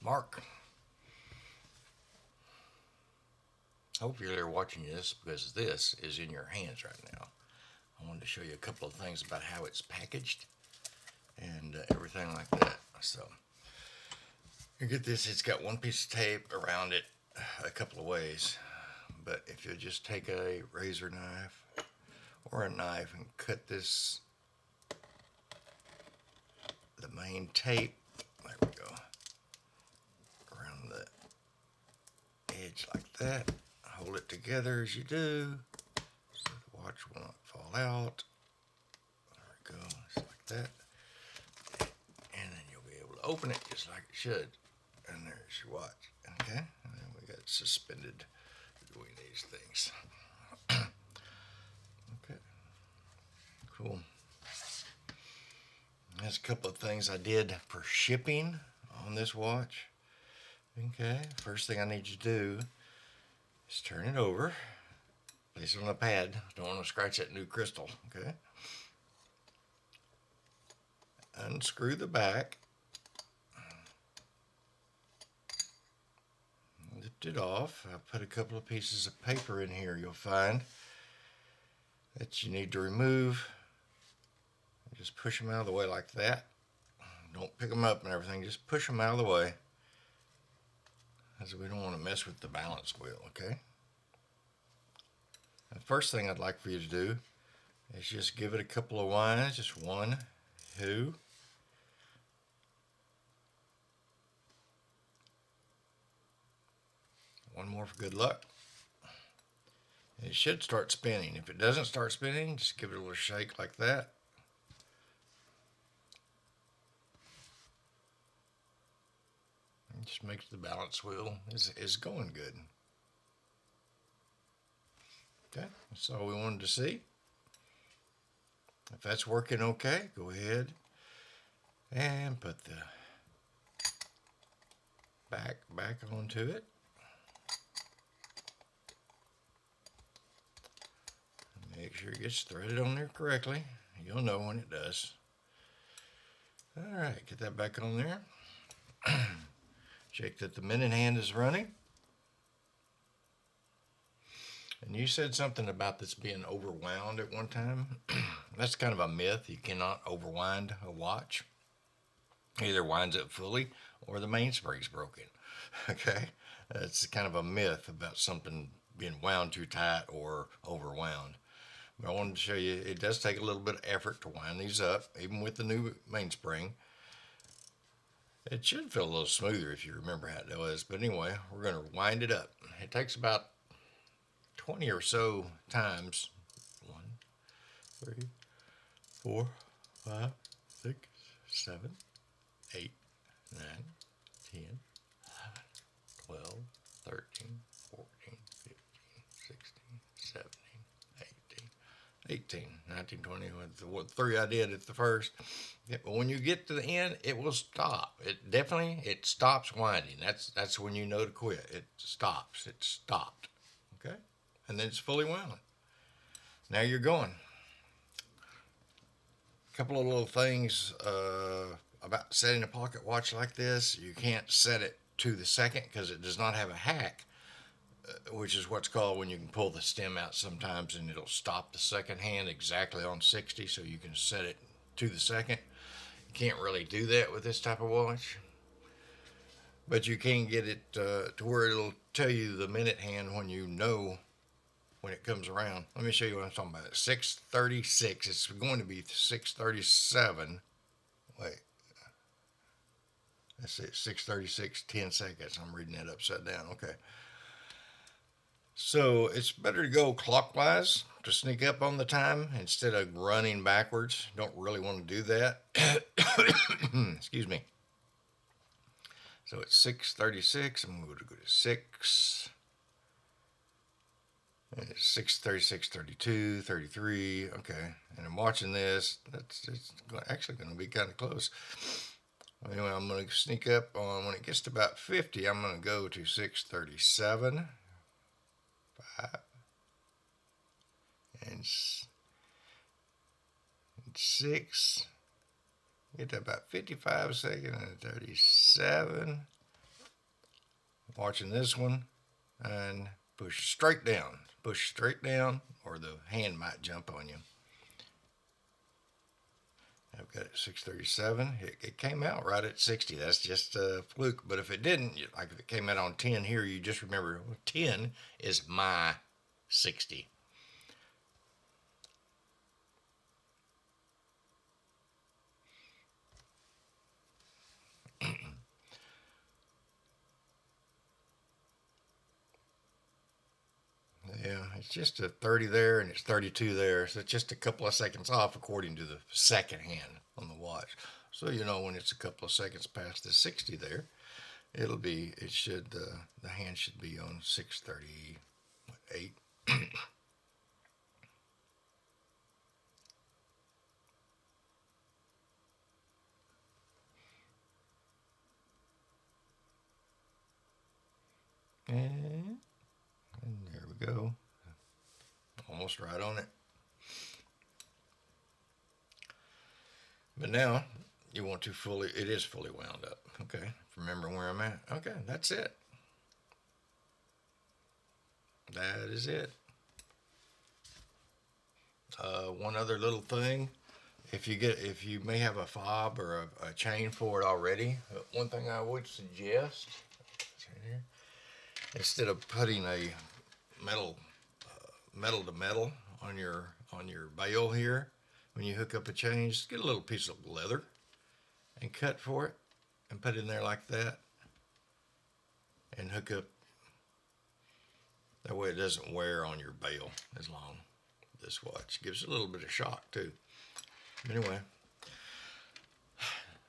Mark. Hopefully you're watching this because this is in your hands right now. I wanted to show you a couple of things about how it's packaged and everything like that. So you get this, it's got one piece of tape around it a couple of ways, but if you just take a razor knife or a knife and cut this, the main tape, there we go, around the edge like that, hold it together as you do so the watch will not fall out. There we go, just like that, and then you'll be able to open it just like it should, and there's your watch. Okay, and then we got suspended between these things. Okay, cool. There's a couple of things I did for shipping on this watch. Okay, first thing I need you to do is turn it over, place it on a pad. Don't want to scratch that new crystal. Okay, unscrew the back, lift it off. I put a couple of pieces of paper in here you'll find that you need to remove. Just push them out of the way like that. Don't pick them up and everything, just push them out of the way, as we don't want to mess with the balance wheel. Okay, the first thing I'd like for you to do is just give it a couple of winds, just 1, 2, one more for good luck. It should start spinning. If it doesn't start spinning, just give it a little shake like that. It just makes the balance wheel is going good. Okay, that's all we wanted to see. If that's working okay, go ahead and put the back onto it. Make sure it gets threaded on there correctly. You'll know when it does. All right, get that back on there. Check that the minute hand is running. And you said something about this being overwound at one time. That's kind of a myth. You cannot overwind a watch. It either winds up fully or the mainspring's broken. Okay? That's kind of a myth about something being wound too tight or overwound. But I wanted to show you it does take a little bit of effort to wind these up, even with the new mainspring. It should feel a little smoother if you remember how it was. But anyway, we're going to wind it up. It takes about 20 or so times. 1, 3, 4, 5, 6, 7, 8, 9, 10, 11, 12, 13, 14, 15, 16, 17, 18, 19, 20, what 3 I did at the first. Yeah, but when you get to the end, it will stop. It stops winding. That's when you know to quit. It stops. It stopped. Okay? And then it's fully wound. Now you're going. A couple of little things about setting a pocket watch like this. You can't set it to the second because it does not have a hack, which is what's called when you can pull the stem out sometimes and it'll stop the second hand exactly on 60, so you can set it to the second. You can't really do that with this type of watch, but you can get it to where it'll tell you the minute hand when you know when it comes around. Let me show you what I'm talking about. 6:36. It's going to be 6:37. Wait. That's it. 6:36, 10 seconds. I'm reading that upside down. Okay. So it's better to go clockwise to sneak up on the time instead of running backwards. Don't really want to do that. Excuse me. So it's 6:36. I'm going to go to 6. And it's 6:36, 32, 33. Okay. And I'm watching this. It's actually going to be kind of close. Anyway, I'm going to sneak up on, when it gets to about 50, I'm going to go to 6:37. 5 and 6. Get to about 55 seconds and 37. watching this one, and push straight down. Push straight down, or the hand might jump on you. I've got it 637. It came out right at 60. That's just a fluke. But if it didn't, like if it came out on 10 here, you just remember 10 is my 60. Yeah, it's just a 30 there and it's 32 there. So it's just a couple of seconds off according to the second hand on the watch. So you know when it's a couple of seconds past the 60 there, the hand should be on 6:38. And there we go. Almost right on it. But now you want to it is fully wound up. Okay, remember where I'm at. Okay, that's it. That is it. One other little thing. If you may have a fob or a chain for it already, one thing I would suggest, instead of putting a metal to metal on your bail here, when you hook up a chain, just get a little piece of leather and cut for it and put it in there like that and hook up. That way it doesn't wear on your bail as long. This watch gives a little bit of shock too. Anyway,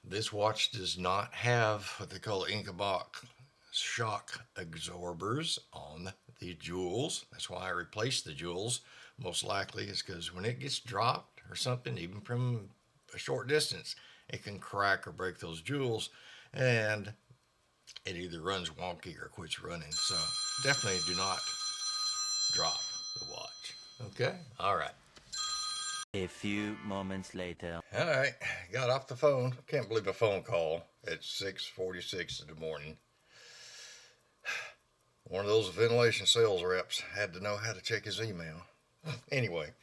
this watch does not have what they call Inkabok shock absorbers on the jewels. That's why I replaced the jewels. Most likely is because when it gets dropped or something, even from a short distance, it can crack or break those jewels, and it either runs wonky or quits running. So definitely do not drop the watch. Okay? All right. A few moments later. All right. Got off the phone. Can't believe a phone call at 6:46 in the morning. One of those ventilation sales reps had to know how to check his email. Anyway,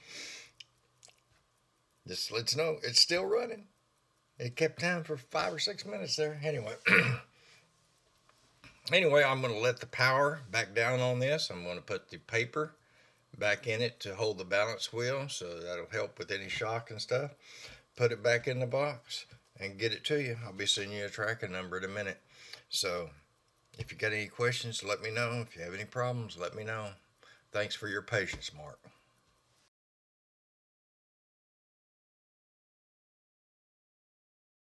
just lets you know it's still running. It kept down for 5 or 6 minutes there. Anyway, I'm going to let the power back down on this. I'm going to put the paper back in it to hold the balance wheel, so that'll help with any shock and stuff. Put it back in the box and get it to you. I'll be sending you a tracking number in a minute. So if you got any questions, let me know. If you have any problems, let me know. Thanks for your patience, Mark.